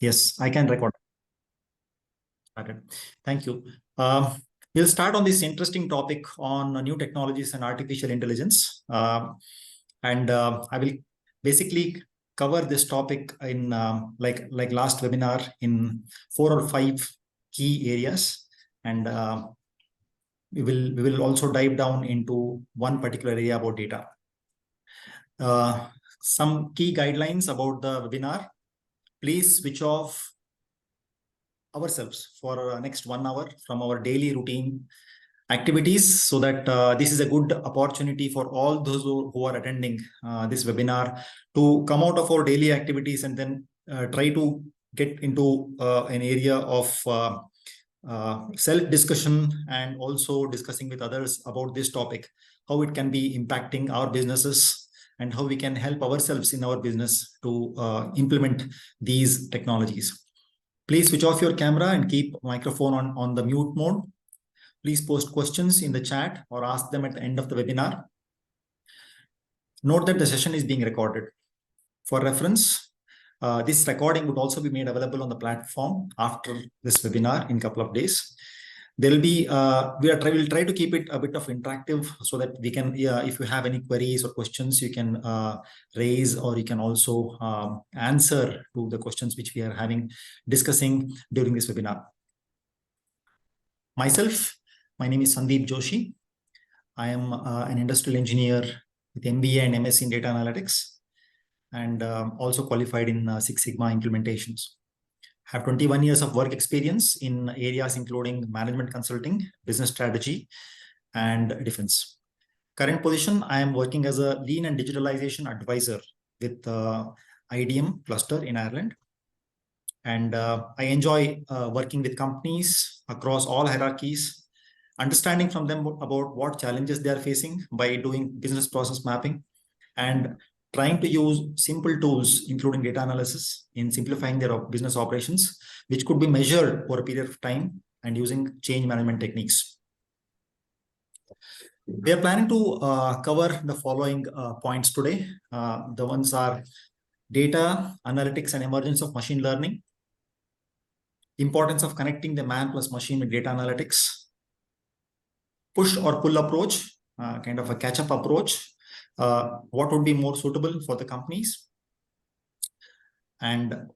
Yes, I can record. Okay. Thank you. We'll start on this interesting topic on new technologies and artificial intelligence. I will basically cover this topic in like last webinar in 4 or 5 key areas, and we will also dive down into one particular area about data. Some key guidelines about the webinar. Please switch off ourselves for next 1 hour from our daily routine activities, so that this is a good opportunity for all those who are attending this webinar to come out of our daily activities and then try to get into an area of self-discussion and also discussing with others about this topic, how it can be impacting our businesses and how we can help ourselves in our business to implement these technologies. Please switch off your camera and keep microphone on the mute mode. Please post questions in the chat or ask them at the end of the webinar. Note that the session is being recorded. For reference, this recording would also be made available on the platform after this webinar in a couple of days. There will be, we'll try to keep it a bit of interactive so that we can, if you have any queries or questions, you can raise, or you can also answer to the questions which we are discussing during this webinar. Myself, my name is Sandeep Joshi. I am an industrial engineer with MBA and MSc in data analytics, and also qualified in Six Sigma implementations. I have 21 years of work experience in areas including management consulting, business strategy, and defense. Current position, I am working as a lean and digitalization advisor with IDM cluster in Ireland. And I enjoy working with companies across all hierarchies, understanding from them about what challenges they are facing by doing business process mapping, and trying to use simple tools, including data analysis, in simplifying their business operations, which could be measured for a period of time, and using change management techniques. We are planning to cover the following points today. The ones are data, analytics, and emergence of machine learning, importance of connecting the man plus machine with data analytics, push or pull approach, kind of a catch-up approach, what would be more suitable for the companies, and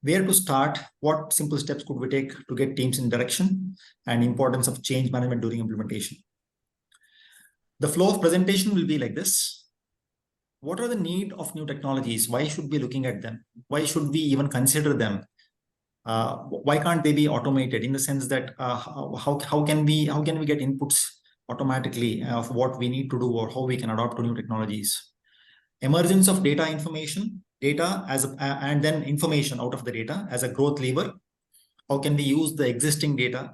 where to start, what simple steps could we take to get teams in direction, and importance of change management during implementation. The flow of presentation will be like this. What are the need of new technologies? Why should we be looking at them? Why should we even consider them? Why can't they be automated, in the sense that how can we get inputs automatically of what we need to do or how we can adopt to new technologies? Emergence of data information, data as and then information out of the data as a growth lever. How can we use the existing data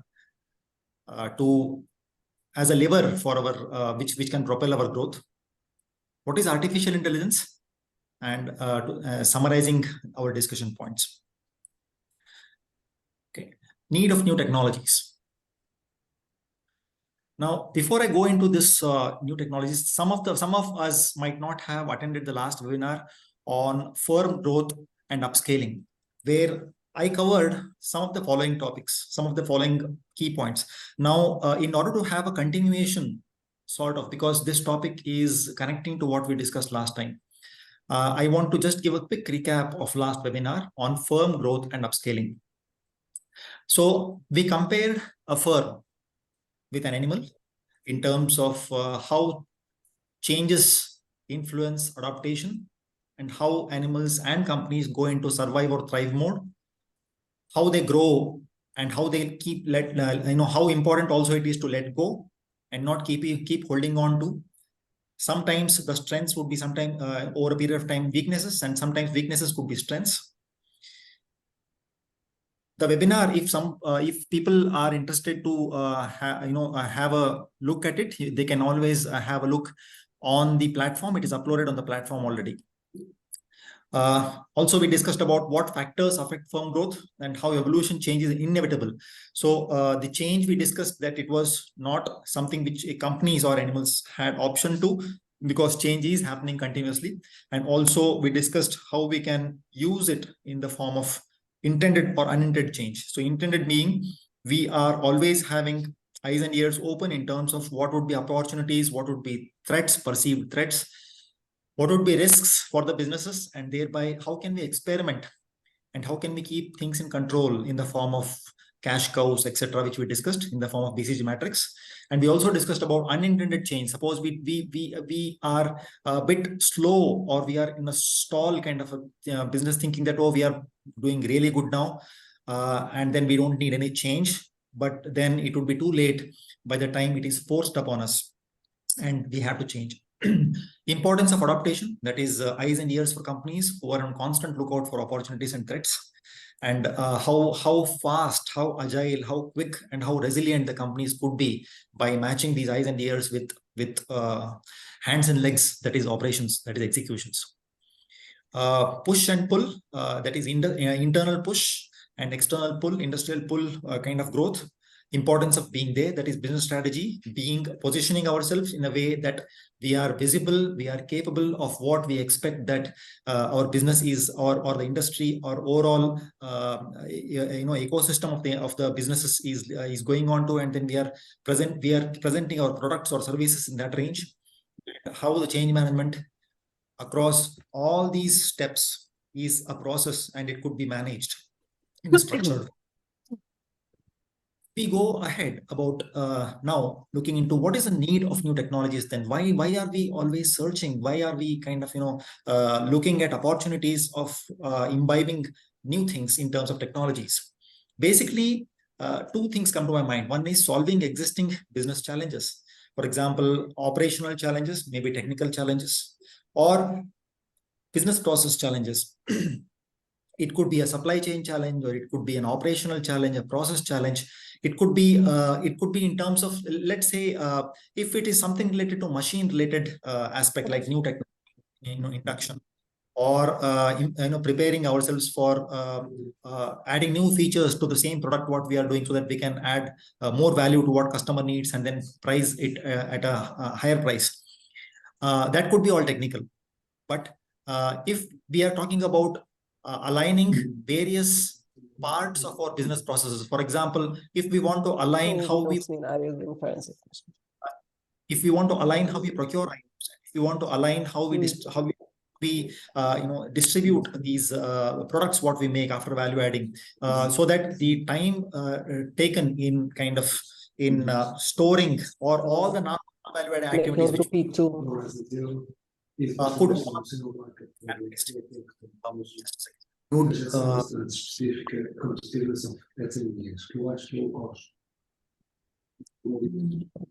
as a lever for our which can propel our growth? What is artificial intelligence? And summarizing our discussion points. Okay, need of new technologies. Now, before I go into this new technologies, some of us might not have attended the last webinar on firm growth and upscaling, where I covered some of the following topics, some of the following key points. Now, in order to have a continuation, sort of, because this topic is connecting to what we discussed last time, I want to just give a quick recap of last webinar on firm growth and upscaling. So we compared a firm with an animal in terms of how changes influence adaptation, and how animals and companies go into survive or thrive mode, how they grow, and how they keep how important also it is to let go and not keep holding on to. Sometimes the strengths would be sometimes over a period of time weaknesses, and sometimes weaknesses could be strengths. The webinar, if people are interested to have a look at it, they can always have a look on the platform. It is uploaded on the platform already. Also, we discussed about what factors affect firm growth and how evolution change is inevitable. So the change, we discussed that it was not something which companies or animals had option to, because change is happening continuously. And also we discussed how we can use it in the form of intended or unintended change. So intended being we are always having eyes and ears open in terms of what would be opportunities, what would be threats, perceived threats, what would be risks for the businesses, and thereby how can we experiment and how can we keep things in control in the form of cash cows, etc., which we discussed in the form of BCG matrix. And we also discussed about unintended change. Suppose we are a bit slow, or we are in a stall kind of a business, thinking that, oh, we are doing really good now, and then we don't need any change. But then it would be too late by the time it is forced upon us, and we have to change. Importance of adaptation, that is eyes and ears for companies who are on constant lookout for opportunities and threats, and how fast, how agile, how quick, and how resilient the companies could be by matching these eyes and ears with hands and legs, that is operations, that is executions. Push and pull, that is internal push and external pull, industrial pull kind of growth. Importance of being there, that is business strategy, being positioning ourselves in a way that we are visible, we are capable of what we expect that our business is, or the industry, or overall ecosystem of the businesses is going on to, and then we are presenting our products or services in that range. How the change management across all these steps is a process, and it could be managed in a structured. We go ahead about now looking into what is the need of new technologies. Then why are we always searching? Why are we kind of looking at opportunities of imbibing new things in terms of technologies? Basically, two things come to my mind. One is solving existing business challenges. For example, operational challenges, maybe technical challenges, or business process challenges. It could be a supply chain challenge, or it could be an operational challenge, a process challenge. It could be in terms of, let's say, if it is something related to machine related aspect, like new technology, induction, or preparing ourselves for adding new features to the same product what we are doing, so that we can add more value to what customer needs and then price it at a higher price. That could be all technical. But if we are talking about aligning various parts of our business processes, for example, if we want to align how we procure items, if we want to align how we distribute these products what we make after value adding, so that the time taken in kind of storing or all the non-value added activities which could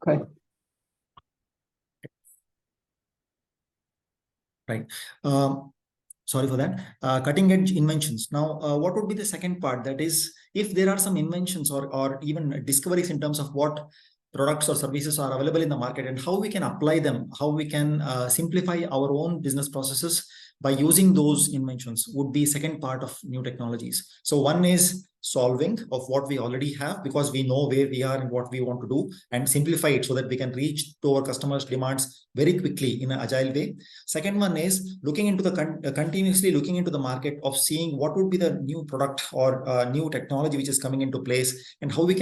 okay. Right. Sorry for that. Cutting edge inventions. Now, what would be the second part? That is, if there are some inventions or even discoveries in terms of what products or services are available in the market and how we can apply them, how we can simplify our own business processes by using those inventions, would be second part of new technologies. So one is solving of what we already have, because we know where we are and what we want to do, and simplify it so that we can reach to our customers' demands very quickly in an agile way. Second one is looking into the continuously looking into the market of seeing what would be the new product or new technology which is coming into place, and how we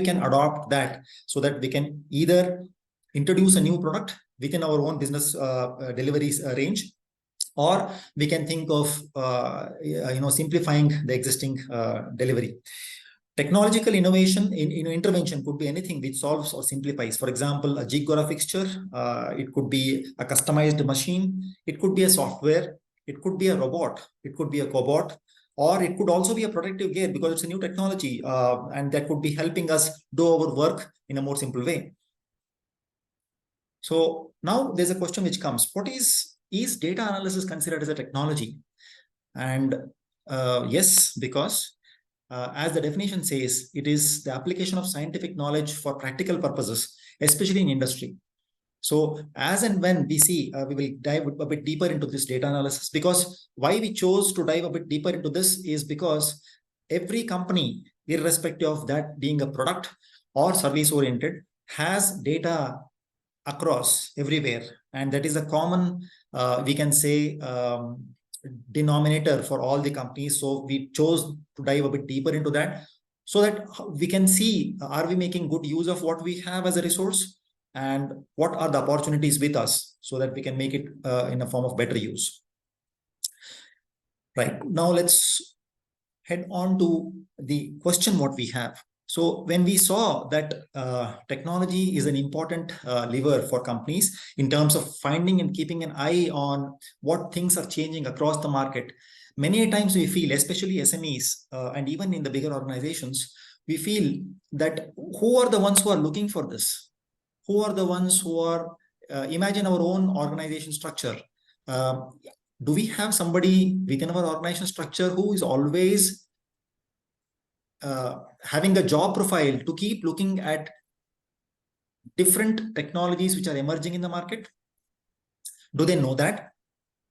can adopt that, so that we can either introduce a new product within our own business deliveries range, or we can think of simplifying the existing delivery. Technological innovation intervention could be anything which solves or simplifies. For example, a jig or a fixture. It could be a customized machine. It could be a software. It could be a robot. It could be a cobot. Or it could also be a protective gear, because it's a new technology, and that could be helping us do our work in a more simple way. So now there's a question which comes: what is data analysis considered as a technology? And yes, because as the definition says, it is the application of scientific knowledge for practical purposes, especially in industry. So as and when we see, we will dive a bit deeper into this data analysis, because why we chose to dive a bit deeper into this is because every company, irrespective of that being a product or service oriented, has data across everywhere. And that is a common, we can say, denominator for all the companies. So we chose to dive a bit deeper into that so that we can see, are we making good use of what we have as a resource, and what are the opportunities with us so that we can make it in a form of better use. Right, now let's head on to the question what we have. So when we saw that technology is an important lever for companies in terms of finding and keeping an eye on what things are changing across the market, many times we feel, especially SMEs and even in the bigger organizations, we feel that who are the ones who are looking for this? Who are the ones who are, imagine our own organization structure. Do we have somebody within our organization structure who is always having a job profile to keep looking at different technologies which are emerging in the market? Do they know that?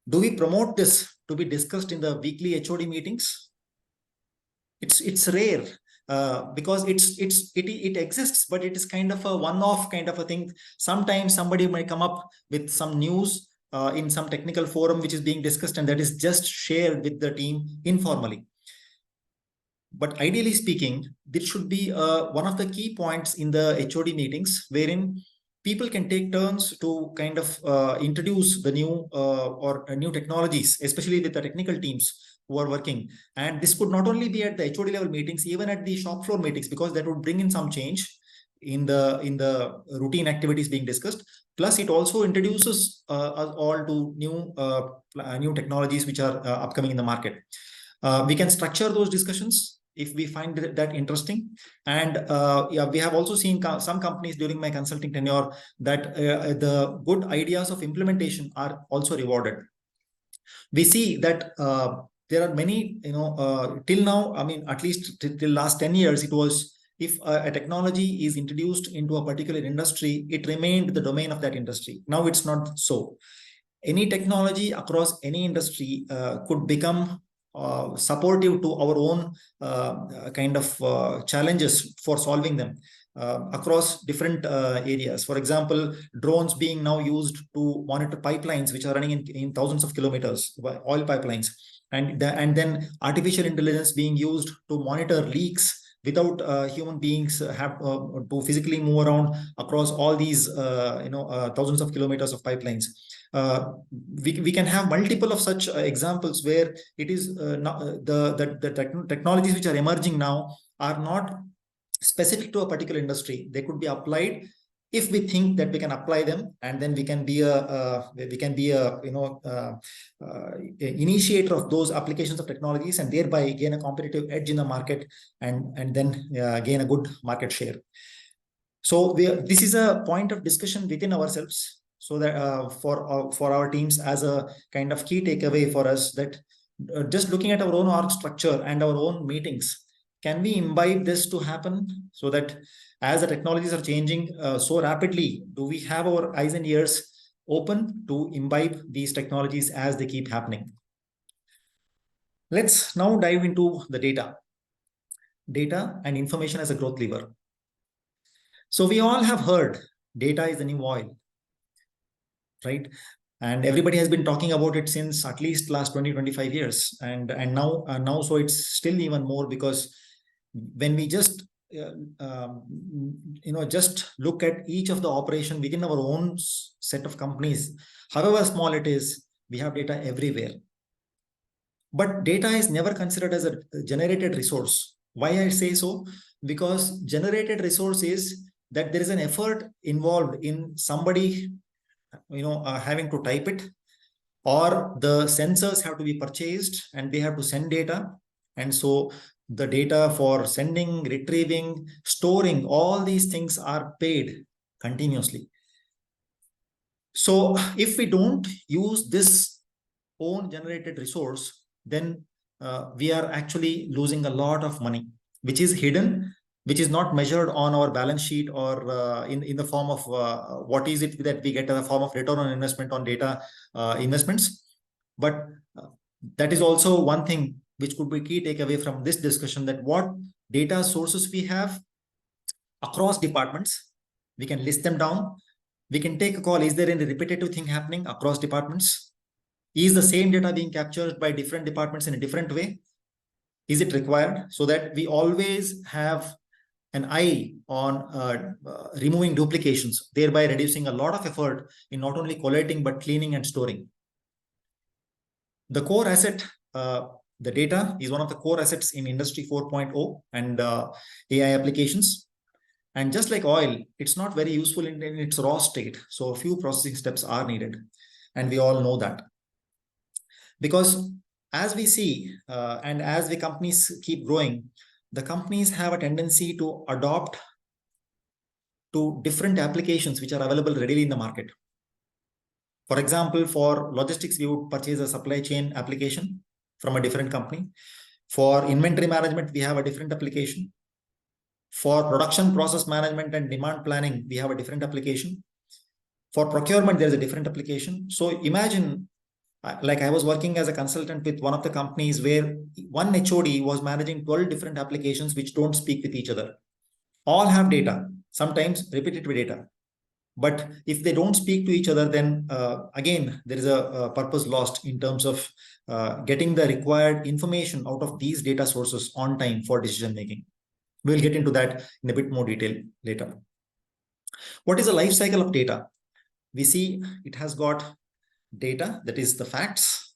Do we promote this to be discussed in the weekly HOD meetings? It's rare because it exists, but it is kind of a one-off kind of a thing. Sometimes somebody might come up with some news in some technical forum which is being discussed, and that is just shared with the team informally. But ideally speaking, this should be one of the key points in the HOD meetings, wherein people can take turns to kind of introduce the new new technologies, especially with the technical teams who are working. And this could not only be at the HOD level meetings, even at the shop floor meetings, because that would bring in some change in the routine activities being discussed. Plus, it also introduces us all to new technologies which are upcoming in the market. We can structure those discussions if we find that interesting. And yeah, we have also seen some companies during my consulting tenure that the good ideas of implementation are also rewarded. We see that there are many, till now, I mean, at least till last 10 years, it was, if a technology is introduced into a particular industry, it remained the domain of that industry. Now it's not so. Any technology across any industry could become supportive to our own kind of challenges for solving them across different areas. For example, drones being now used to monitor pipelines which are running in thousands of kilometers, oil pipelines, and then artificial intelligence being used to monitor leaks without human beings have to physically move around across all these thousands of kilometers of pipelines. We can have multiple of such examples where it is the technologies which are emerging now are not specific to a particular industry. They could be applied if we think that we can apply them, and then we can be a initiator of those applications of technologies, and thereby gain a competitive edge in the market, and then gain a good market share. So this is a point of discussion within ourselves, so that for our teams, as a kind of key takeaway for us, that just looking at our own org structure and our own meetings, can we imbibe this to happen, so that as the technologies are changing so rapidly, do we have our eyes and ears open to imbibe these technologies as they keep happening? Let's now dive into the data and information as a growth lever. So we all have heard data is the new oil, right? And everybody has been talking about it since at least last 20-25 years, and now so it's still even more, because when we just just look at each of the operation within our own set of companies, however small it is, we have data everywhere. But data is never considered as a generated resource. Why I say so? Because generated resource is that there is an effort involved in somebody having to type it, or the sensors have to be purchased and they have to send data. And so the data for sending, retrieving, storing, all these things are paid continuously. So if we don't use this own generated resource, then we are actually losing a lot of money, which is hidden, which is not measured on our balance sheet, or in the form of what is it that we get in the form of return on investment on data investments. But that is also one thing which could be key takeaway from this discussion, that what data sources we have across departments, we can list them down. We can take a call, is there any repetitive thing happening across departments? Is the same data being captured by different departments in a different way? Is it required? So that we always have an eye on removing duplications, thereby reducing a lot of effort in not only collating, but cleaning and storing. The core asset, the data is one of the core assets in Industry 4.0 and AI applications. And just like oil, it's not very useful in its raw state. So a few processing steps are needed. And we all know that. Because as we see, and as the companies keep growing, the companies have a tendency to adopt to different applications which are available readily in the market. For example, for logistics, we would purchase a supply chain application from a different company. For inventory management, we have a different application. For production process management and demand planning, we have a different application. For procurement, there's a different application. So imagine, like I was working as a consultant with one of the companies where one HOD was managing 12 different applications which don't speak with each other. All have data, sometimes repetitive data. But if they don't speak to each other, then again, there is a purpose lost in terms of getting the required information out of these data sources on time for decision making. We'll get into that in a bit more detail later. What is the life cycle of data? We see it has got data, that is the facts,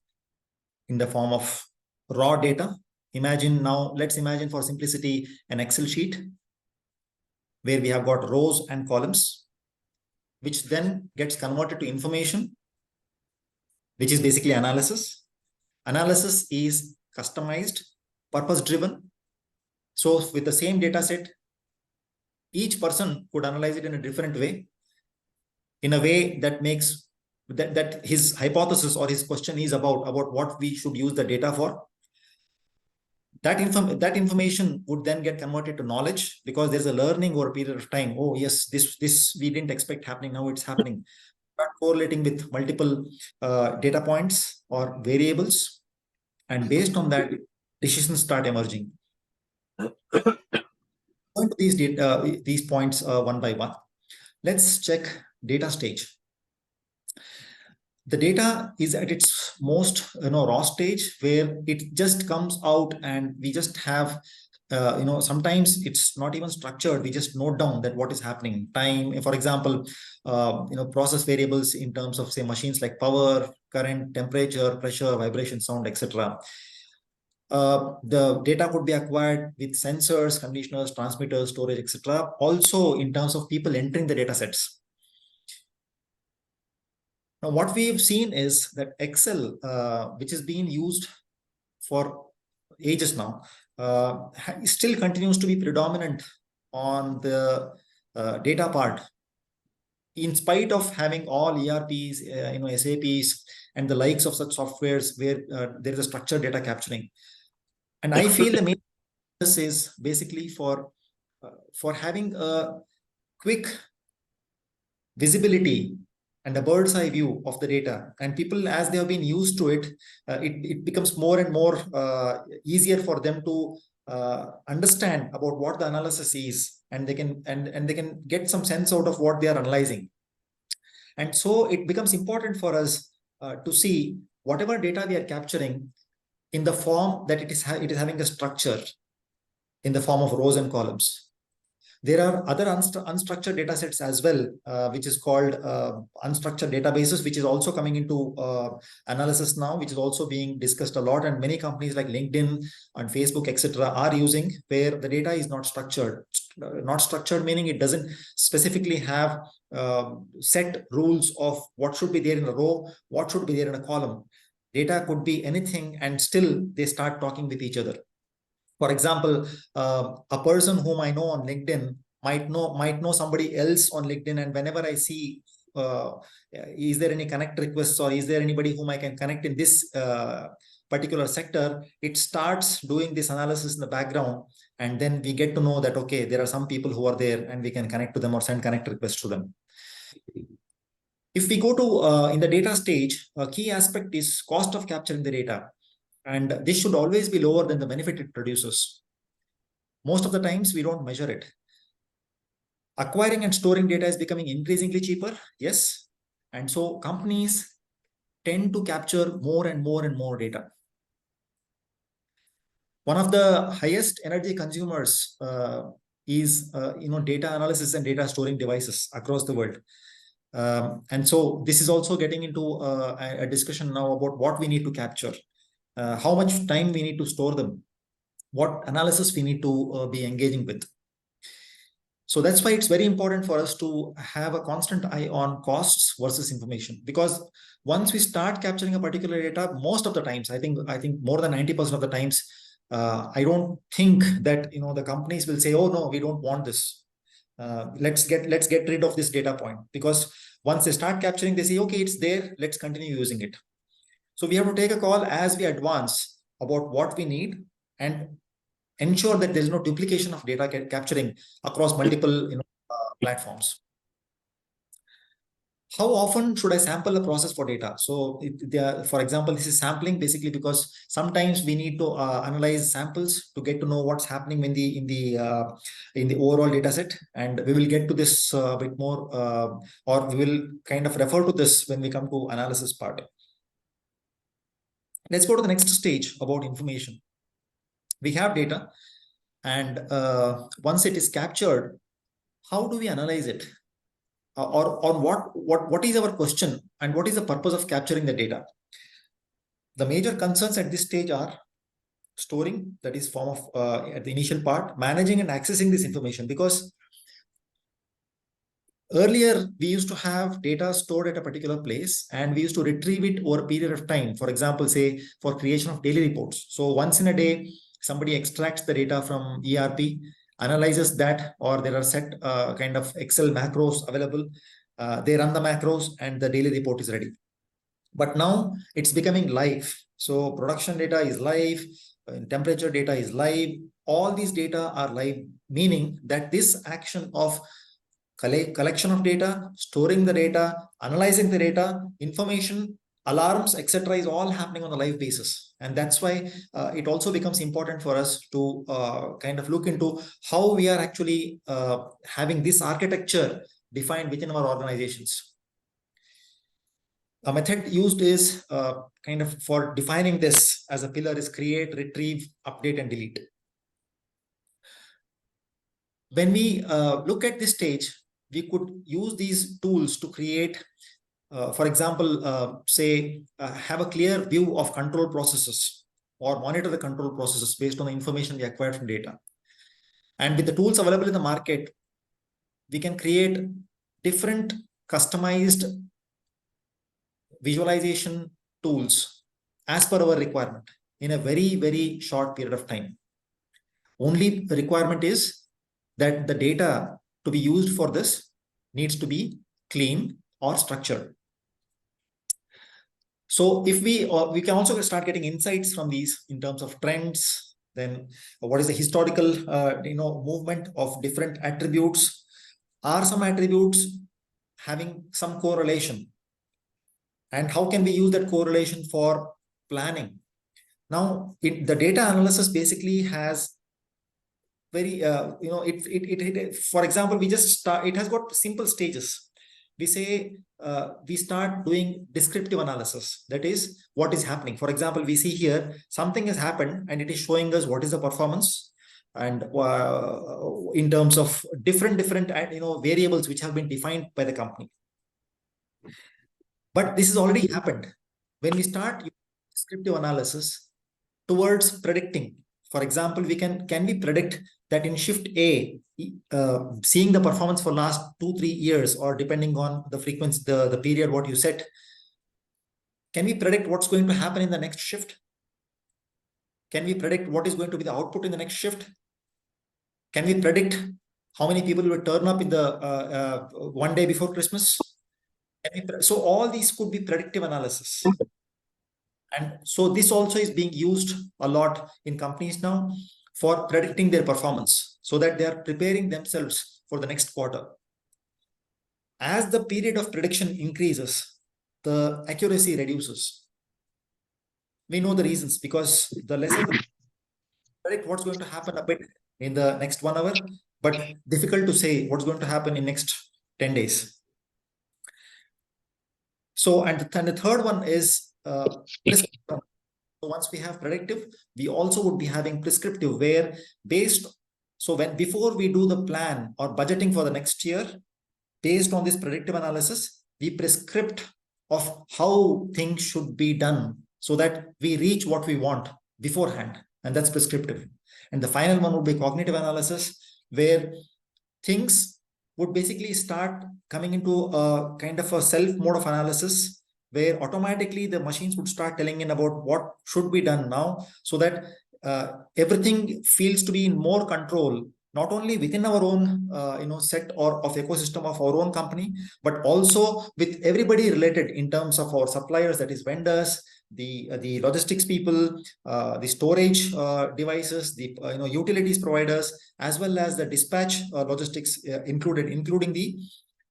in the form of raw data. Imagine now, let's imagine for simplicity an Excel sheet where we have got rows and columns, which then gets converted to information, which is basically analysis. Analysis is customized, purpose-driven. So with the same data set, each person could analyze it in a different way, in a way that makes that his hypothesis or his question is about what we should use the data for. That information would then get converted to knowledge, because there's a learning over a period of time. Oh yes, this we didn't expect happening, now it's happening. Start correlating with multiple data points or variables, and based on that, decisions start emerging. Going to these points one by one. Let's check data stage. The data is at its most raw stage, where it just comes out and we just have sometimes it's not even structured. We just note down that what is happening. Time, for example, process variables in terms of, say, machines like power, current, temperature, pressure, vibration, sound, etc. The data could be acquired with sensors, conditioners, transmitters, storage, etc. Also in terms of people entering the data sets. Now, what we've seen is that Excel, which is being used for ages now, still continues to be predominant on the data part, in spite of having all ERPs, SAPs, and the likes of such softwares where there is a structured data capturing. And I feel the main purpose is basically for having a quick visibility and a bird's eye view of the data. And people, as they have been used to it, it becomes more and more easier for them to understand about what the analysis is, and they can get some sense out of what they are analyzing. And so it becomes important for us to see whatever data we are capturing in the form that it is having a structure in the form of rows and columns. There are other unstructured data sets as well, which is called unstructured databases, which is also coming into analysis now, which is also being discussed a lot. And many companies like LinkedIn and Facebook, etc., are using, where the data is not structured. Not structured meaning it doesn't specifically have set rules of what should be there in a row, what should be there in a column. Data could be anything, and still they start talking with each other. For example, a person whom I know on LinkedIn might know somebody else on LinkedIn, and whenever I see, is there any connect requests, or is there anybody whom I can connect in this particular sector, it starts doing this analysis in the background, and then we get to know that, okay, there are some people who are there, and we can connect to them or send connect requests to them. If we go to in the data stage, a key aspect is cost of capturing the data. And this should always be lower than the benefit it produces. Most of the times we don't measure it. Acquiring and storing data is becoming increasingly cheaper. Yes. And so companies tend to capture more and more and more data. One of the highest energy consumers is data analysis and data storing devices across the world. And so this is also getting into a discussion now about what we need to capture, how much time we need to store them, what analysis we need to be engaging with. So that's why it's very important for us to have a constant eye on costs versus information, because once we start capturing a particular data, most of the times, I think more than 90% of the times, I don't think that the companies will say, oh no, we don't want this. Let's get rid of this data point, because once they start capturing, they say, okay, it's there, let's continue using it. So we have to take a call as we advance about what we need and ensure that there is no duplication of data capturing across multiple platforms. How often should I sample a process for data? So for example, this is sampling basically because sometimes we need to analyze samples to get to know what's happening in the overall data set. And we will get to this a bit more, or we will kind of refer to this when we come to analysis part. Let's go to the next stage about information. We have data, and once it is captured, how do we analyze it? Or what is our question and what is the purpose of capturing the data? The major concerns at this stage are storing, that is form of at the initial part, managing and accessing this information, because earlier we used to have data stored at a particular place and we used to retrieve it over a period of time. For example, say for creation of daily reports. So once in a day, somebody extracts the data from ERP, analyzes that, or there are set kind of Excel macros available. They run the macros and the daily report is ready. But now it's becoming live. So production data is live, temperature data is live. All these data are live, meaning that this action of collection of data, storing the data, analyzing the data, information, alarms, etc. is all happening on a live basis. And that's why it also becomes important for us to kind of look into how we are actually having this architecture defined within our organizations. A method used is kind of for defining this as a pillar is create, retrieve, update, and delete. When we look at this stage, we could use these tools to create, for example, have a clear view of control processes or monitor the control processes based on the information we acquired from data. And with the tools available in the market, we can create different customized visualization tools as per our requirement in a very, very short period of time. Only the requirement is that the data to be used for this needs to be clean or structured. So if we can also start getting insights from these in terms of trends, then what is the historical movement of different attributes? Are some attributes having some correlation? And how can we use that correlation for planning? Now, the data analysis basically has very, for example, we just start, it has got simple stages. We say, we start doing descriptive analysis. That is what is happening. For example, we see here, something has happened and it is showing us what is the performance and in terms of different variables which have been defined by the company. But this has already happened. When we start descriptive analysis towards predicting, for example, can we predict that in shift A, seeing the performance for last 2-3 years, or depending on the frequency, the period what you set, can we predict what's going to happen in the next shift? Can we predict what is going to be the output in the next shift? Can we predict how many people will turn up in the one day before Christmas? So all these could be predictive analysis. And so this also is being used a lot in companies now for predicting their performance so that they are preparing themselves for the next quarter. As the period of prediction increases, the accuracy reduces. We know the reasons, because the lesser the predict what's going to happen a bit in the next 1 hour, but difficult to say what's going to happen in next 10 days. So, and the third one is prescriptive. So once we have predictive, we also would be having prescriptive, where based, so when before we do the plan or budgeting for the next year, based on this predictive analysis, we prescript of how things should be done so that we reach what we want beforehand, and that's prescriptive. And the final one would be cognitive analysis, where things would basically start coming into a kind of a self mode of analysis, where automatically the machines would start telling in about what should be done now, so that everything feels to be in more control, not only within our own set or of ecosystem of our own company, but also with everybody related in terms of our suppliers, that is vendors, the logistics people, the storage devices, the utilities providers, as well as the dispatch logistics including the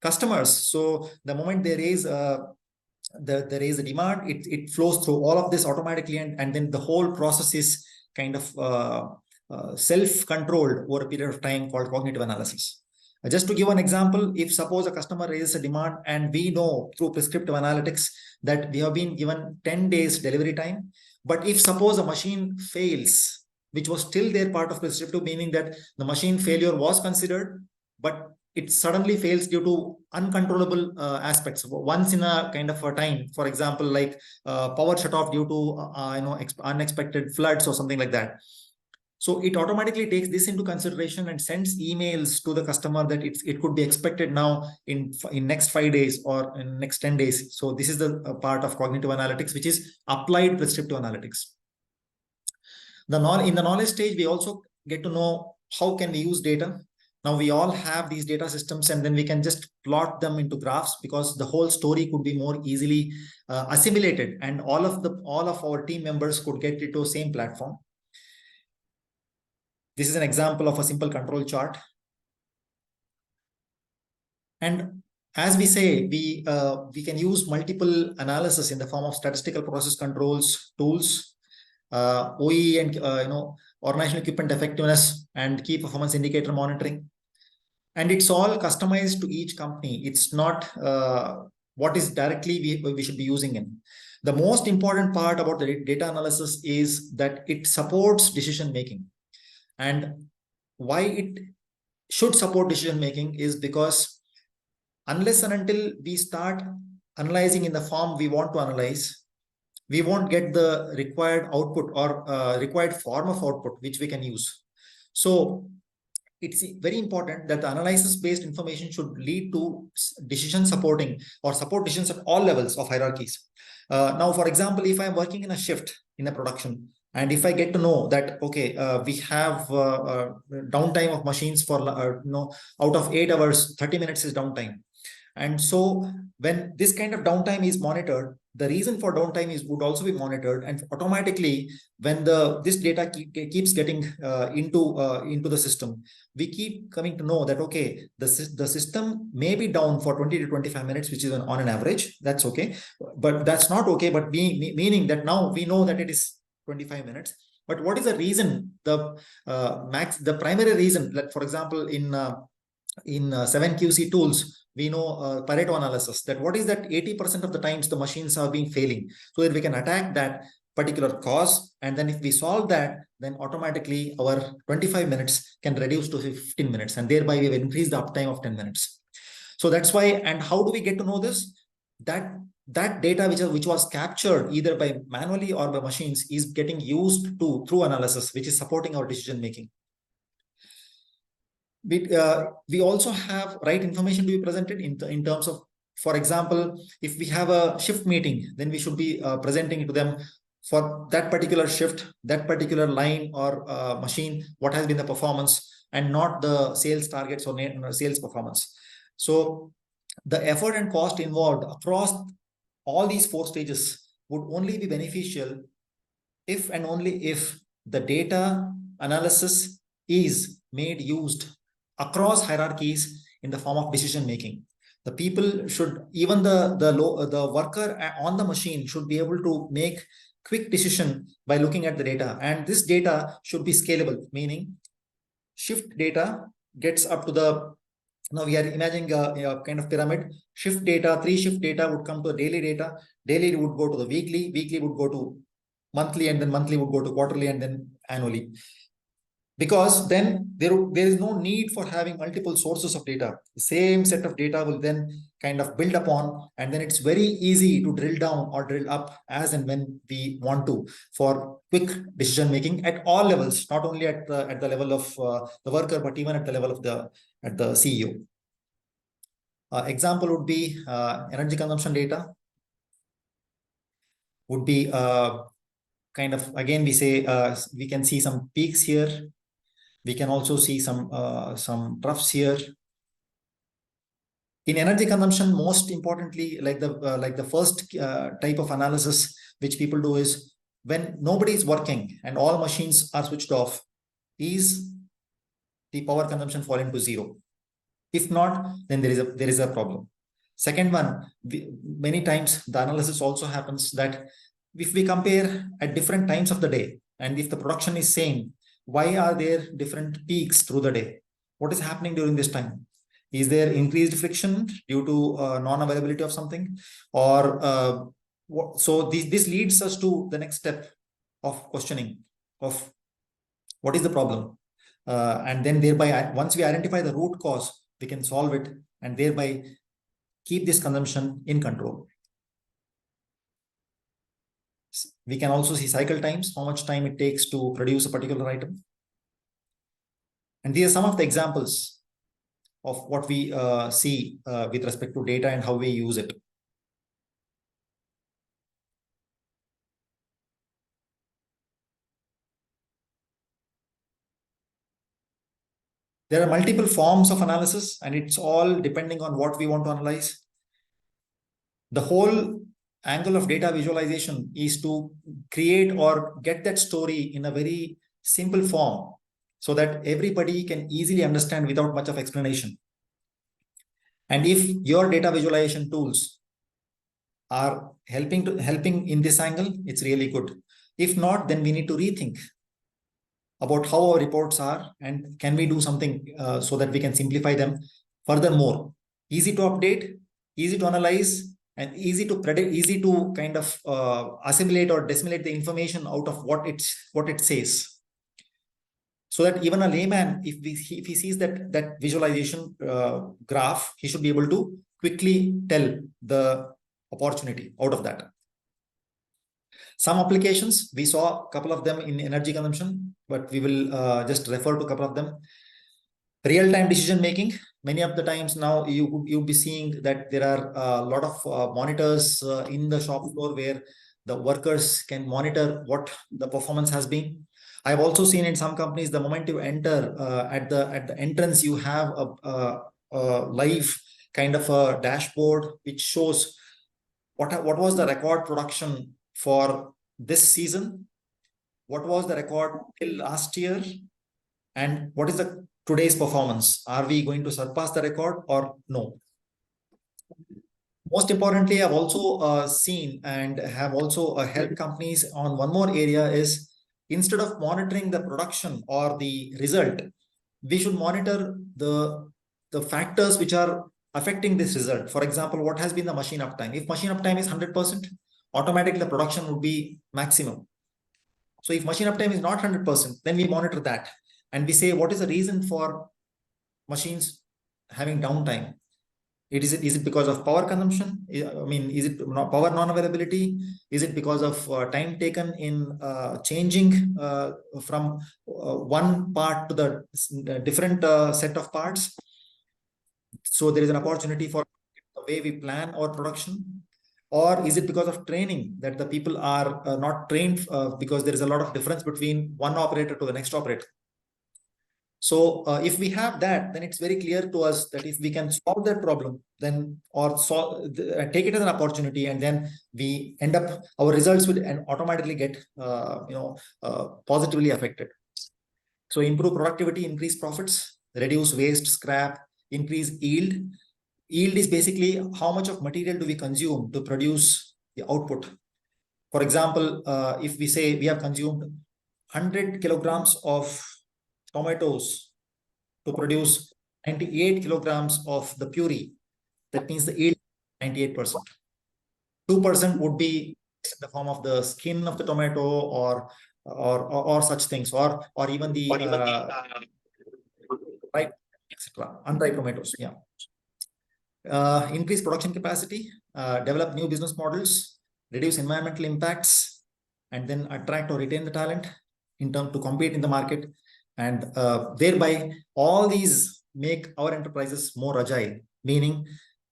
customers. So the moment there is there is a demand, it flows through all of this automatically, and then the whole process is kind of self-controlled over a period of time, called cognitive analysis. Just to give an example, if suppose a customer raises a demand and we know through prescriptive analytics that we have been given 10 days delivery time, but if suppose a machine fails, which was still their part of prescriptive, meaning that the machine failure was considered, but it suddenly fails due to uncontrollable aspects once in a kind of a time, for example, like power shut off due to unexpected floods or something like that. So it automatically takes this into consideration and sends emails to the customer that it could be expected now in next 5 days or in next 10 days. So this is the part of cognitive analytics, which is applied prescriptive analytics. In the knowledge stage, we also get to know how can we use data. Now we all have these data systems, and then we can just plot them into graphs, because the whole story could be more easily assimilated, and all of our team members could get it to the same platform. This is an example of a simple control chart. And as we say, we can use multiple analysis in the form of statistical process controls tools, OE and organizational equipment effectiveness, and key performance indicator monitoring. And it's all customized to each company. It's not what is directly we should be using in. The most important part about the data analysis is that it supports decision making. And why it should support decision making is because unless and until we start analyzing in the form we want to analyze, we won't get the required output or required form of output which we can use. So it's very important that the analysis-based information should lead to decision supporting or support decisions at all levels of hierarchies. Now, for example, if I'm working in a shift in a production, and if I get to know that, okay, we have downtime of machines for, out of 8 hours, 30 minutes is downtime. And so when this kind of downtime is monitored, the reason for downtime would also be monitored, and automatically when this data keeps getting into the system, we keep coming to know that, okay, the system may be down for 20 to 25 minutes, which is on an average. That's okay, but that's not okay. But meaning that now we know that it is 25 minutes. But what is the reason? The primary reason, like for example, in 7QC tools, we know Pareto analysis, that what is that 80% of the times the machines are being failing, so that we can attack that particular cause. And then if we solve that, then automatically our 25 minutes can reduce to 15 minutes. And thereby we have increased the uptime of 10 minutes. So that's why. And how do we get to know this? That data which was captured either by manually or by machines is getting used through analysis, which is supporting our decision making. We also have right information to be presented in terms of, for example, if we have a shift meeting, then we should be presenting to them for that particular shift, that particular line or machine, what has been the performance, and not the sales targets or sales performance. So the effort and cost involved across all these 4 stages would only be beneficial if and only if the data analysis is made used across hierarchies in the form of decision making. The people should, even the worker on the machine should be able to make quick decision by looking at the data. And this data should be scalable, meaning shift data gets up to the Now we are imagining a kind of pyramid. Shift data, 3 shift data would come to daily data. Daily would go to the weekly. Weekly would go to monthly, and then monthly would go to quarterly, and then annually. Because then there is no need for having multiple sources of data. The same set of data will then kind of build upon, and then it's very easy to drill down or drill up as and when we want to, for quick decision making at all levels, not only at the level of the worker, but even at the level of the CEO. Example would be energy consumption data. Would be kind of, again, we say we can see some peaks here. We can also see some troughs here. In energy consumption, most importantly, like the first type of analysis which people do is when nobody is working and all machines are switched off, is the power consumption falling to zero? If not, then there is a problem. Second one, many times the analysis also happens that if we compare at different times of the day, and if the production is same, why are there different peaks through the day? What is happening during this time? Is there increased friction due to non-availability of something? Or so this leads us to the next step of questioning of what is the problem? And then thereby, once we identify the root cause, we can solve it and thereby keep this consumption in control. We can also see cycle times, how much time it takes to produce a particular item. And these are some of the examples of what we see with respect to data and how we use it. There are multiple forms of analysis, and it's all depending on what we want to analyze. The whole angle of data visualization is to create or get that story in a very simple form so that everybody can easily understand without much of explanation. And if your data visualization tools are helping in this angle, it's really good. If not, then we need to rethink about how our reports are and can we do something so that we can simplify them furthermore. Easy to update, easy to analyze, and easy to predict, easy to kind of assimilate or dissimulate the information out of what it says. So that even a layman, if he sees that visualization graph, he should be able to quickly tell the opportunity out of that. Some applications, we saw a couple of them in energy consumption, but we will just refer to a couple of them. Real-time decision making. Many of the times now you'll be seeing that there are a lot of monitors in the shop floor where the workers can monitor what the performance has been. I've also seen in some companies, the moment you enter at the entrance, you have a live kind of a dashboard which shows what was the record production for this season, what was the record till last year, and what is the today's performance. Are we going to surpass the record or no? Most importantly, I've also seen and have also helped companies on one more area is, instead of monitoring the production or the result, we should monitor the factors which are affecting this result. For example, what has been the machine uptime? If machine uptime is 100%, automatically the production would be maximum. So if machine uptime is not 100%, then we monitor that. And we say, what is the reason for machines having downtime? Is it because of power consumption? I mean, is it power non-availability? Is it because of time taken in changing from one part to the different set of parts? So there is an opportunity for the way we plan our production. Or is it because of training that the people are not trained because there is a lot of difference between one operator to the next operator? So if we have that, then it's very clear to us that if we can solve that problem, then take it as an opportunity, and then we end up, our results will automatically get positively affected. So improve productivity, increase profits, reduce waste, scrap, increase yield. Yield is basically how much of material do we consume to produce the output. For example, if we say we have consumed 100 kilograms of tomatoes to produce 98 kilograms of the puree. That means the yield 98%. 2% would be in the form of the skin of the tomato or such things, or even the ripe, etc. Unripe tomatoes. Yeah. Increase production capacity, develop new business models, reduce environmental impacts, and then attract or retain the talent in terms to compete in the market, and thereby all these make our enterprises more agile, meaning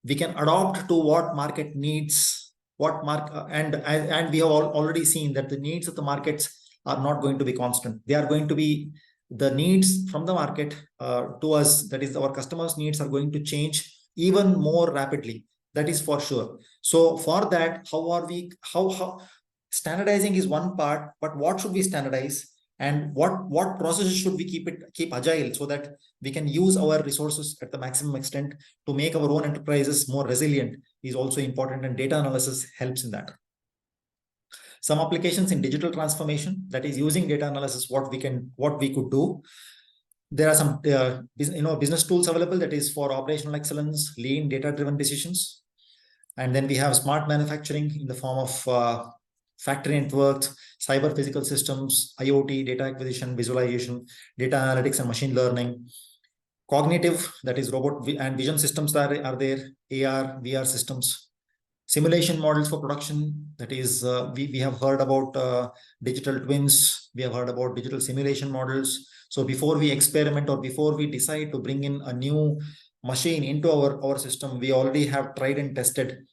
we can adopt to what market needs, and we have already seen that the needs of the markets are not going to be constant. They are going to be the needs from the market to us, that is our customers' needs, are going to change even more rapidly. That is for sure. So for that, how standardizing is one part, but what should we standardize, and what processes should we keep agile, so that we can use our resources at the maximum extent to make our own enterprises more resilient, is also important, and data analysis helps in that. Some applications in digital transformation, that is using data analysis, what we could do. There are some business tools available, that is for operational excellence, lean, data-driven decisions. And then we have smart manufacturing in the form of factory networks, cyber physical systems, IoT, data acquisition, visualization, data analytics, and machine learning. Cognitive, that is robot and vision systems are there, AR, VR systems. Simulation models for production, that is we have heard about digital twins, we have heard about digital simulation models. So before we experiment or before we decide to bring in a new machine into our system, we already have tried and tested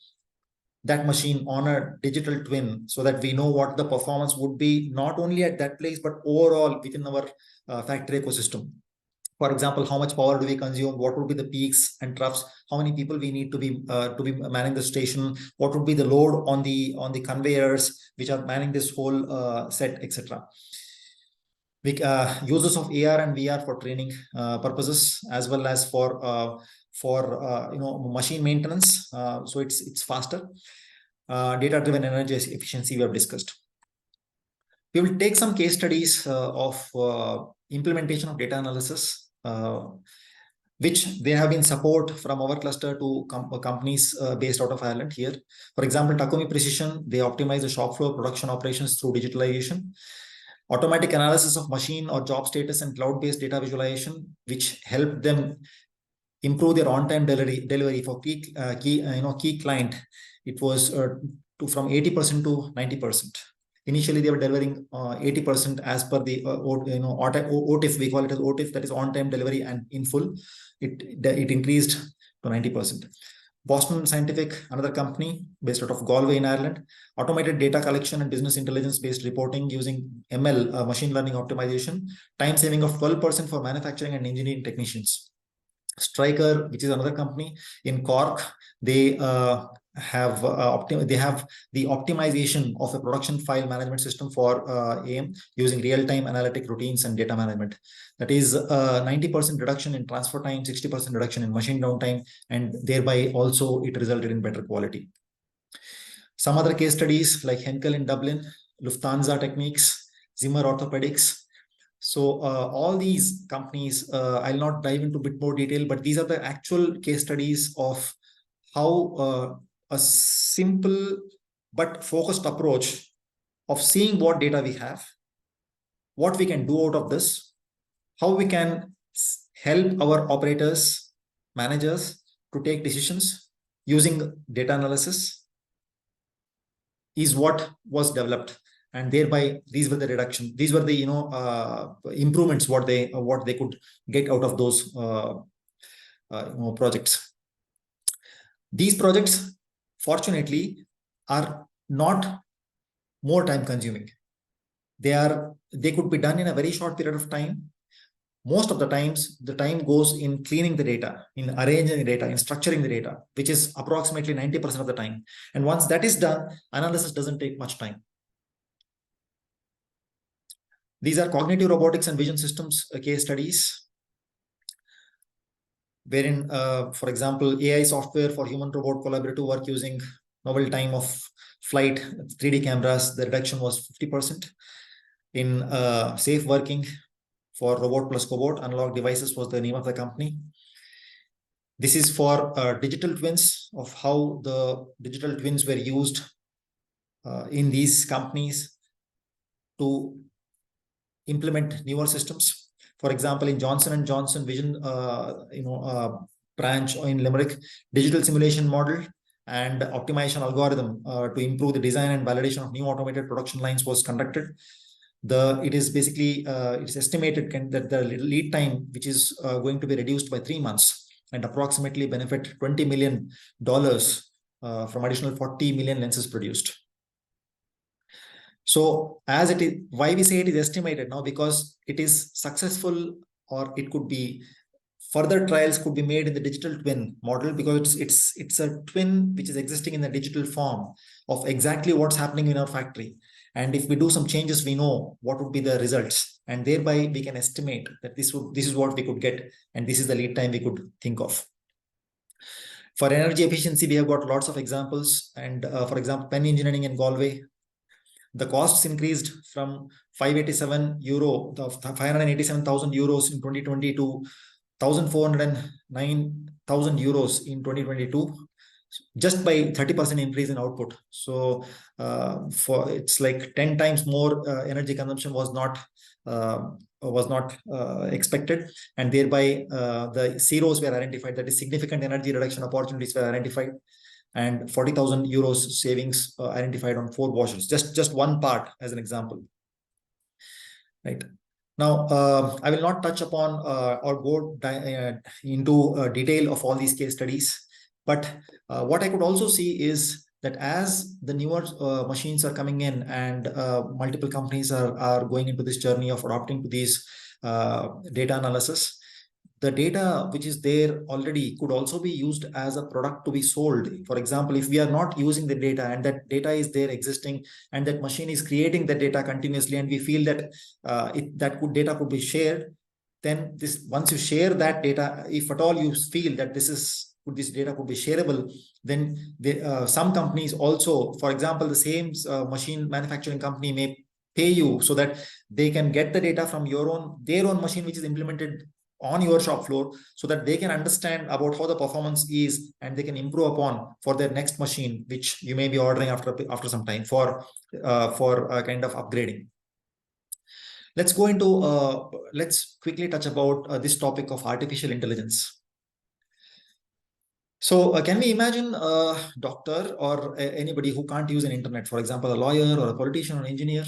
that machine on a digital twin, so that we know what the performance would be, not only at that place, but overall within our factory ecosystem. For example, how much power do we consume? What would be the peaks and troughs? How many people we need to be manning the station? What would be the load on the conveyors which are manning this whole set, etc. Uses of AR and VR for training purposes, as well as for machine maintenance. So it's faster. Data-driven energy efficiency we have discussed. We will take some case studies of implementation of data analysis, which there have been support from our cluster to companies based out of Ireland here. For example, Takumi Precision, they optimize the shop floor production operations through digitalization. Automatic analysis of machine or job status and cloud-based data visualization, which help them improve their on-time delivery for key client. It was from 80% to 90%. Initially, they were delivering 80% as per the OTIF. We call it as OTIF, that is on-time delivery and in full. It increased to 90%. Boston Scientific, another company based out of Galway in Ireland, automated data collection and business intelligence-based reporting using ML, machine learning optimization, time saving of 12% for manufacturing and engineering technicians. Stryker, which is another company in Cork, they have the optimization of a production file management system for AM using real-time analytic routines and data management. That is 90% reduction in transfer time, 60% reduction in machine downtime, and thereby also it resulted in better quality. Some other case studies like Henkel in Dublin, Lufthansa Techniques, Zimmer Orthopedics. So all these companies, I'll not dive into a bit more detail, but these are the actual case studies of how a simple but focused approach of seeing what data we have, what we can do out of this, how we can help our operators, managers to take decisions using data analysis is what was developed. And thereby, these were the improvements what they could get out of those projects. These projects, fortunately, are not more time consuming. They could be done in a very short period of time. Most of the times, the time goes in cleaning the data, in arranging the data, in structuring the data, which is approximately 90% of the time. And once that is done, analysis doesn't take much time. These are cognitive robotics and vision systems case studies, wherein, for example, AI software for human-robot collaborative work using novel time of flight, 3D cameras, the reduction was 50%. In safe working for robot plus cobot, Analog Devices was the name of the company. This is for digital twins of how the digital twins were used in these companies to implement newer systems. For example, in Johnson and Johnson Vision, branch in Limerick, digital simulation model and optimization algorithm to improve the design and validation of new automated production lines was conducted. It is basically it's estimated that the lead time, which is going to be reduced by 3 months and approximately benefit $20 million from additional 40 million lenses produced. So as it is, why we say it is estimated now, because it is successful, or it could be further trials could be made in the digital twin model, because it's a twin which is existing in the digital form of exactly what's happening in our factory. And if we do some changes, we know what would be the results, and thereby we can estimate that this is what we could get, and this is the lead time we could think of. For energy efficiency, we have got lots of examples, and for example, Penn Engineering in Galway, the costs increased from 587 euro, 587,000 euros in 2020 to 1,409,000 euros in 2022, just by 30% increase in output. So for it's like 10 times more energy consumption was not expected, and thereby the zeros were identified, that is significant energy reduction opportunities were identified, and 40,000 euros savings identified on 4 washers, just one part as an example. Right. Now, I will not touch upon or go into detail of all these case studies, but what I could also see is that as the newer machines are coming in, and multiple companies are going into this journey of adopting to these data analysis, the data which is there already could also be used as a product to be sold. For example, if we are not using the data, and that data is there existing, and that machine is creating the data continuously, and we feel that data could be shared, then once you share that data, if at all you feel that this data could be shareable, then some companies also, for example, the same machine manufacturing company may pay you so that they can get the data from their own machine which is implemented on your shop floor, so that they can understand about how the performance is, and they can improve upon for their next machine, which you may be ordering after some time for kind of upgrading. Let's go into let's quickly touch about this topic of artificial intelligence. So can we imagine a doctor or anybody who can't use an internet, for example, a lawyer or a politician or an engineer,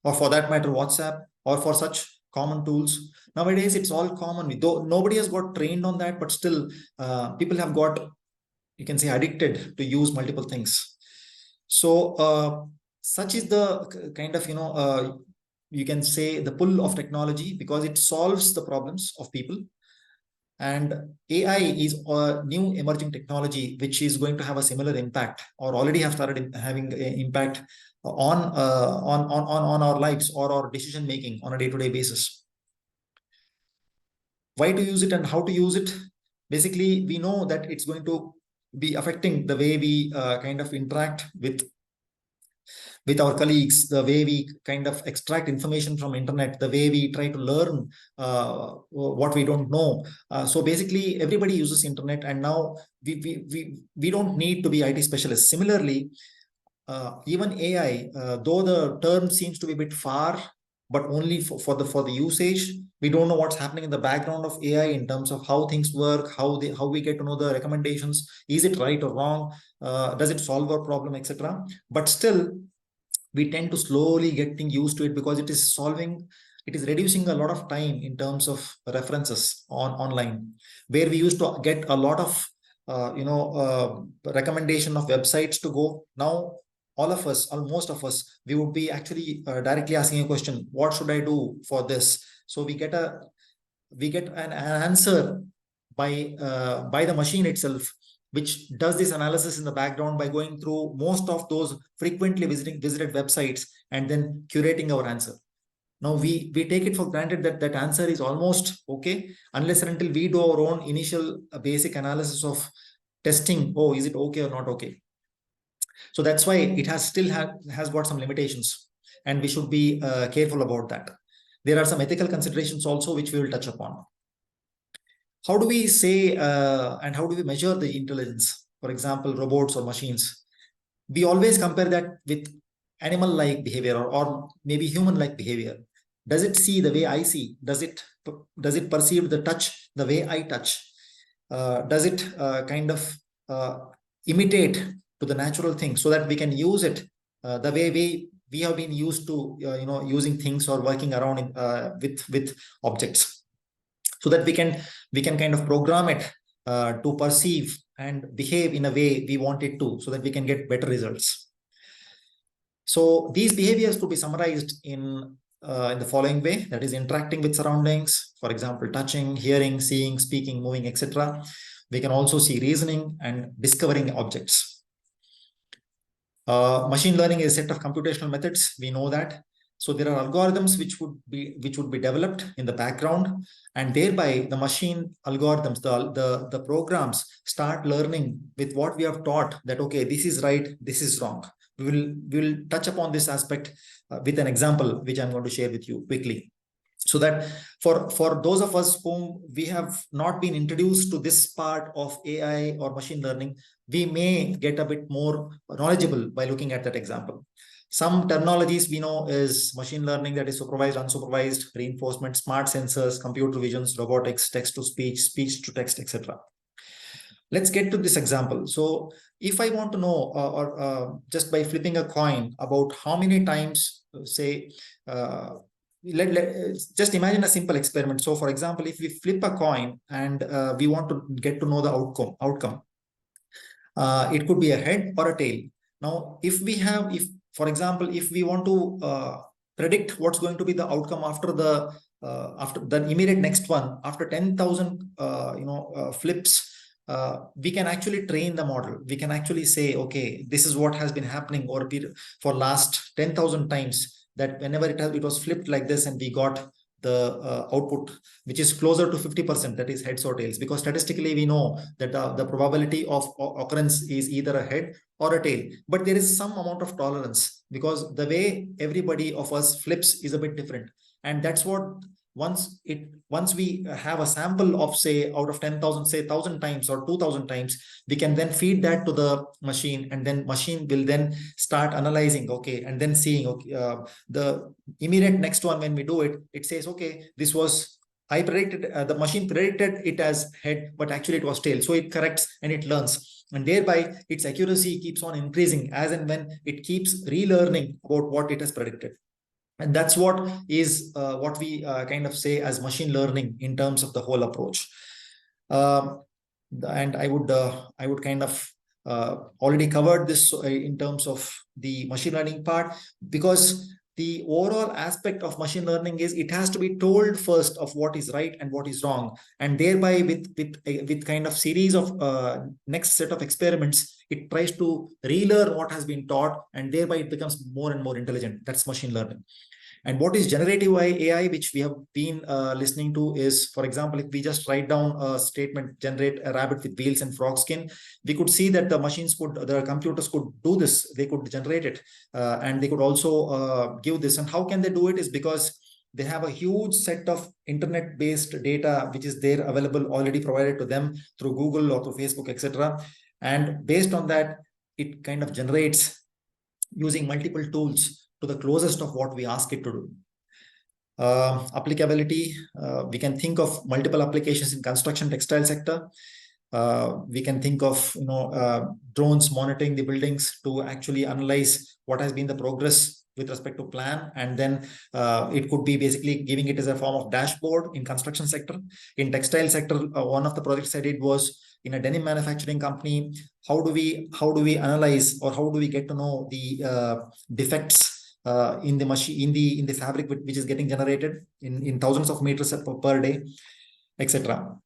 or for that matter, WhatsApp, or for such common tools? Nowadays, it's all common. Though nobody has got trained on that, but still people have got, you can say, addicted to use multiple things. So such is the kind of, you can say, the pull of technology, because it solves the problems of people. And AI is a new emerging technology which is going to have a similar impact, or already have started having an impact on our lives or our decision making on a day-to-day basis. Why to use it and how to use it? Basically, we know that it's going to be affecting the way we kind of interact with our colleagues, the way we kind of extract information from internet, the way we try to learn what we don't know. So basically, everybody uses internet, and now we don't need to be IT specialists. Similarly, even AI, though the term seems to be a bit far, but only for the usage, we don't know what's happening in the background of AI in terms of how things work, how we get to know the recommendations. Is it right or wrong? Does it solve our problem, etc.? But still, we tend to slowly getting used to it, because it is reducing a lot of time in terms of references online, where we used to get a lot of recommendation of websites to go. Now all of us, or most of us, we would be actually directly asking a question: what should I do for this? So we get an answer by the machine itself, which does this analysis in the background by going through most of those frequently visited websites and then curating our answer. Now we take it for granted that that answer is almost okay, unless and until we do our own initial basic analysis of testing. Oh, is it okay or not okay? So that's why it has got some limitations, and we should be careful about that. There are some ethical considerations also, which we will touch upon. how do we say and how do we measure the intelligence? For example, robots or machines. We always compare that with animal-like behavior or maybe human-like behavior. Does it see the way I see? Does it perceive the touch the way I touch? Does it kind of imitate to the natural thing so that we can use it the way we have been used to using things or working around with objects, so that we can kind of program it to perceive and behave in a way we want it to, so that we can get better results. So these behaviors could be summarized in the following way, that is interacting with surroundings, for example, touching, hearing, seeing, speaking, moving, etc. We can also see reasoning and discovering objects. Machine learning is a set of computational methods. We know that. So there are algorithms which would be developed in the background, and thereby the machine algorithms, the programs start learning with what we have taught, that okay, this is right, this is wrong. We will touch upon this aspect with an example which I'm going to share with you quickly, so that for those of us whom we have not been introduced to this part of AI or machine learning, we may get a bit more knowledgeable by looking at that example. Some terminologies we know is machine learning, that is supervised, unsupervised, reinforcement, smart sensors, computer visions, robotics, text to speech, speech to text, etc. Let's get to this example. So if I want to know just by flipping a coin about how many times, say, just imagine a simple experiment. So for example, if we flip a coin and we want to get to know the outcome, it could be a head or a tail. Now, for example, if we want to predict what's going to be the outcome after the immediate next one, after 10,000 flips, we can actually train the model. We can actually say, okay, this is what has been happening for last 10,000 times, that whenever it was flipped like this and we got the output which is closer to 50%, that is heads or tails, because statistically we know that the probability of occurrence is either a head or a tail, but there is some amount of tolerance because the way everybody of us flips is a bit different. And that's what once we have a sample of, say, out of 10,000, say 1,000 times or 2,000 times, we can then feed that to the machine, and then machine will then start analyzing, okay, and then seeing, okay, the immediate next one, when we do it, it says, okay, this was, I predicted, the machine predicted it as head, but actually it was tail. So it corrects and it learns, and thereby its accuracy keeps on increasing as and when it keeps relearning about what it has predicted. And that's what is what we kind of say as machine learning in terms of the whole approach. And I would kind of already covered this in terms of the machine learning part, because the overall aspect of machine learning is it has to be told first of what is right and what is wrong, and thereby with kind of series of next set of experiments, it tries to relearn what has been taught, and thereby it becomes more and more intelligent. That's machine learning. And what is generative AI, which we have been listening to, is, for example, if we just write down a statement, generate a rabbit with wheels and frog skin, we could see that the computers could do this. They could generate it, and they could also give this. And how can they do it is because they have a huge set of internet-based data, which is there available, already provided to them through Google or through Facebook, etc. And based on that, it kind of generates using multiple tools to the closest of what we ask it to do. Applicability, we can think of multiple applications in construction, textile sector. We can think of drones monitoring the buildings to actually analyze what has been the progress with respect to plan, and then it could be basically giving it as a form of dashboard in construction sector. In textile sector, one of the projects I did was in a denim manufacturing company. How do we analyze, or how do we get to know the defects in the machine, in the fabric which is getting generated in thousands of meters per day, etc.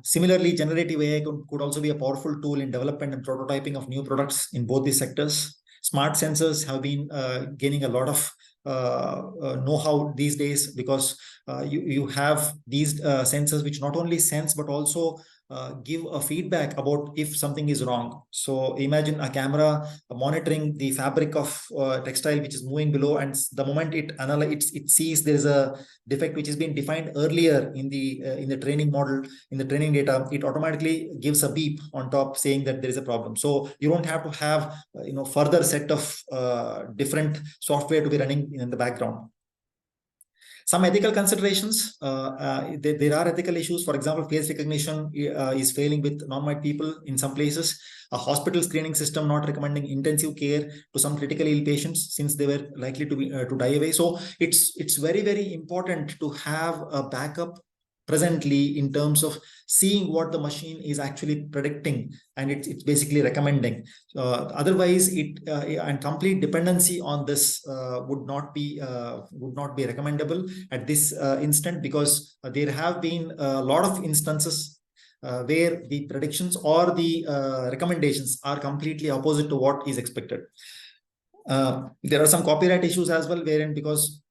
Similarly, generative AI could also be a powerful tool in development and prototyping of new products in both these sectors. Smart sensors have been gaining a lot of know-how these days, because you have these sensors which not only sense but also give a feedback about if something is wrong. So imagine a camera monitoring the fabric of textile which is moving below, and the moment it sees there is a defect which has been defined earlier in the training model, in the training data, it automatically gives a beep on top saying that there is a problem. So you don't have to have further set of different software to be running in the background. Some ethical considerations, there are ethical issues. For example, face recognition is failing with non-white people in some places. A hospital screening system not recommending intensive care to some critically ill patients since they were likely to die away. So it's very, very important to have a backup presently in terms of seeing what the machine is actually predicting, and it's basically recommending. Otherwise, and complete dependency on this would not be recommendable at this instant, because there have been a lot of instances where the predictions or the recommendations are completely opposite to what is expected. There are some copyright issues as well, wherein because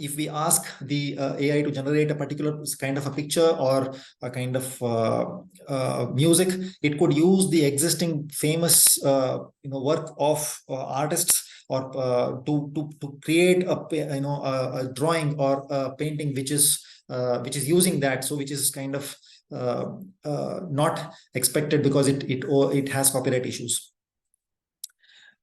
if we ask the AI to generate a particular kind of a picture or a kind of music, it could use the existing famous work of artists, or to create a drawing or a painting which is using that, so which is kind of not expected because it has copyright issues.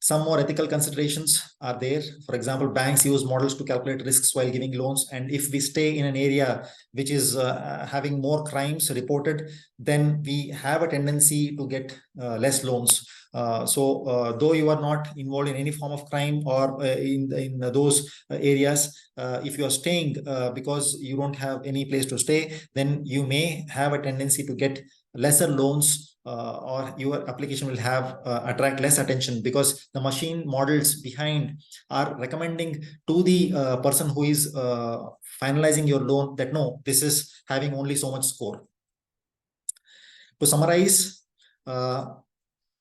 Some more ethical considerations are there. For example, banks use models to calculate risks while giving loans. And if we stay in an area which is having more crimes reported, then we have a tendency to get less loans. Though you are not involved in any form of crime or in those areas, if you are staying because you don't have any place to stay, then you may have a tendency to get lesser loans, or your application will have attract less attention, because the machine models behind are recommending to the person who is finalizing your loan that no, this is having only so much score. To summarize,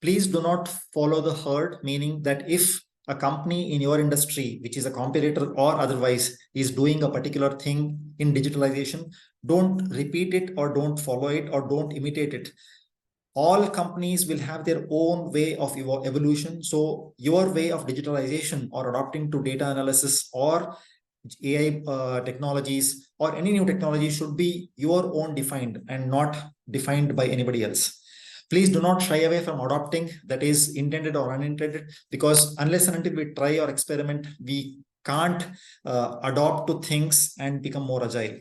please do not follow the herd, meaning that if a company in your industry, which is a competitor or otherwise, is doing a particular thing in digitalization, don't repeat it or don't follow it or don't imitate it. All companies will have their own way of evolution. So your way of digitalization or adopting to data analysis or AI technologies or any new technology should be your own defined and not defined by anybody else. Please do not shy away from adopting, that is intended or unintended, because unless and until we try or experiment, we can't adopt to things and become more agile.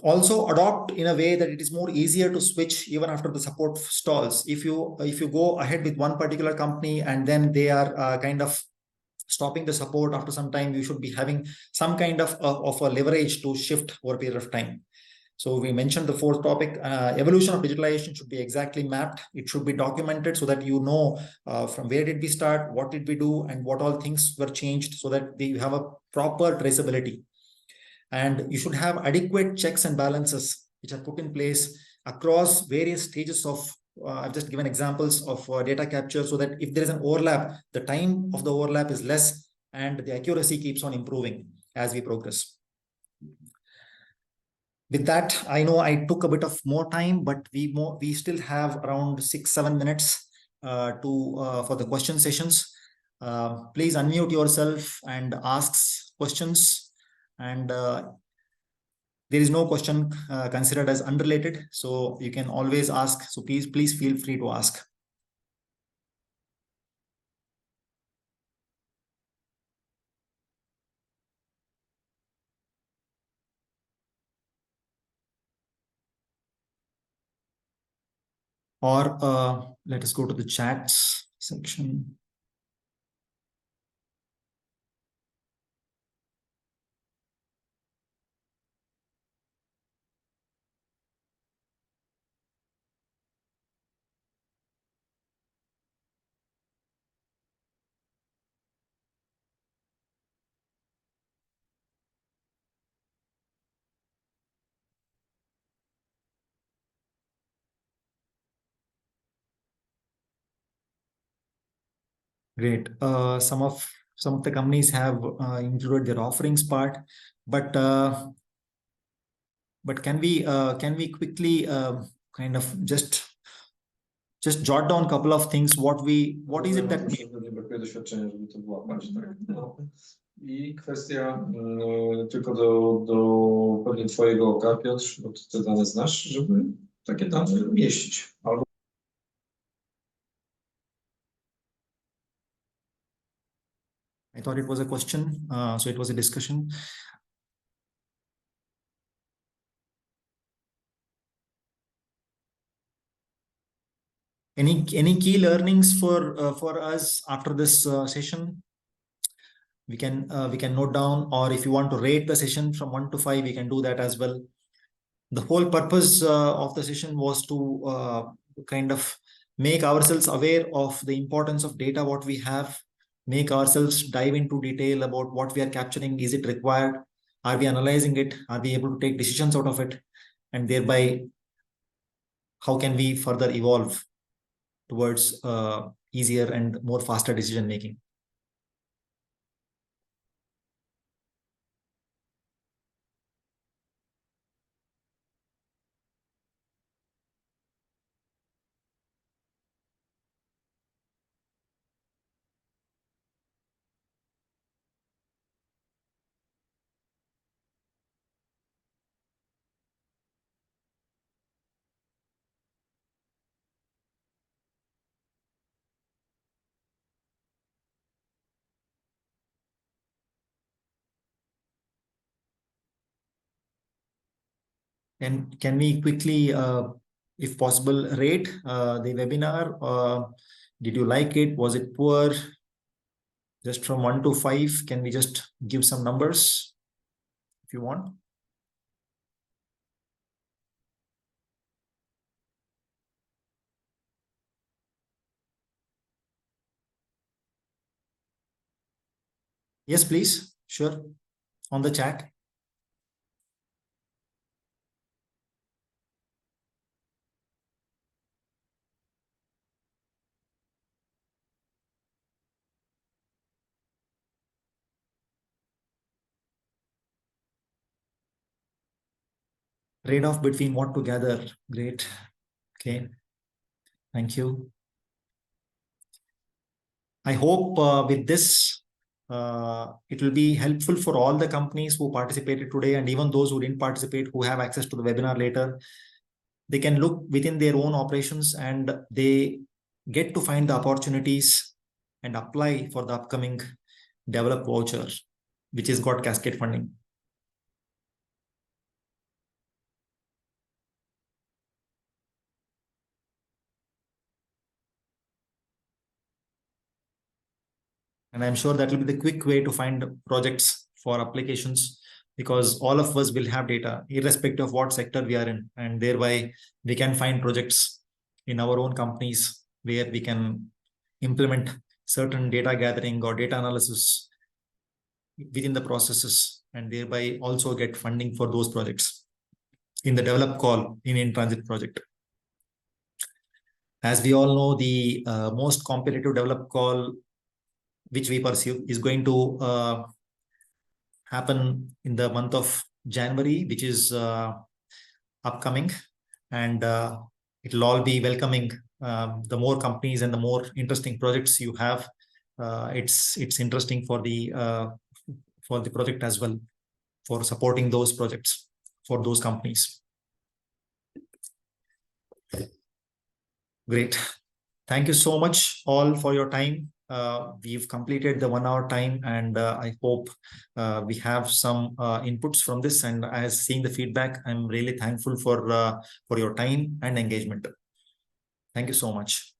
Also adopt in a way that it is more easier to switch even after the support stalls. If you go ahead with one particular company and then they are kind of stopping the support after some time, you should be having some kind of a leverage to shift over a period of time. So we mentioned the fourth topic, evolution of digitalization should be exactly mapped. It should be documented so that you know from where did we start, what did we do, and what all things were changed, so that you have a proper traceability. And you should have adequate checks and balances which are put in place across various stages of I've just given examples of data capture, so that if there is an overlap, the time of the overlap is less and the accuracy keeps on improving as we progress. With that, I know I took a bit of more time, but we still have around 6-7 minutes for the question sessions. Please unmute yourself and ask questions. And there is no question considered as unrelated, so you can always ask. So please feel free to ask. Or let us go to the chats section. Great. Some of the companies have included their offerings part, but But can we quickly kind of just jot down a couple of things what is it that Nie brakuje doświadczenia, żeby to wyłapać, tak? No. I kwestia tylko do pewnie twojego oka, Piotr, bo ty te dane znasz, żeby takie dane mieścić. Albo I thought it was a question, so it was a discussion. Any key learnings for us after this session? We can note down, or if you want to rate the session from 1 to 5, we can do that as well. The whole purpose of the session was to kind of make ourselves aware of the importance of data, what we have, make ourselves dive into detail about what we are capturing. Is it required? Are we analyzing it? Are we able to take decisions out of it? And thereby, how can we further evolve towards easier and more faster decision making? And can we quickly, if possible, rate the webinar? Did you like it? Was it poor? Just from 1 to 5, can we just give some numbers if you want? Yes, please. Sure. On the chat. Trade-off between what to gather. Great. Okay. Thank you. I hope with this, it will be helpful for all the companies who participated today, and even those who didn't participate, who have access to the webinar later. They can look within their own operations and they get to find the opportunities and apply for the upcoming develop voucher, which has got cascade funding. And I'm sure that will be the quick way to find projects for applications, because all of us will have data irrespective of what sector we are in, and thereby we can find projects in our own companies where we can implement certain data gathering or data analysis within the processes, and thereby also get funding for those projects in the develop call in transit project. As we all know, the most competitive develop call which we pursue is going to happen in the month of January, which is upcoming, and it'll all be welcoming the more companies and the more interesting projects you have. It's interesting for the project as well, for supporting those projects for those companies. Great. Thank you so much all for your time. We've completed the 1 hour time, and I hope we have some inputs from this. And as seeing the feedback, I'm really thankful for your time and engagement. Thank you so much.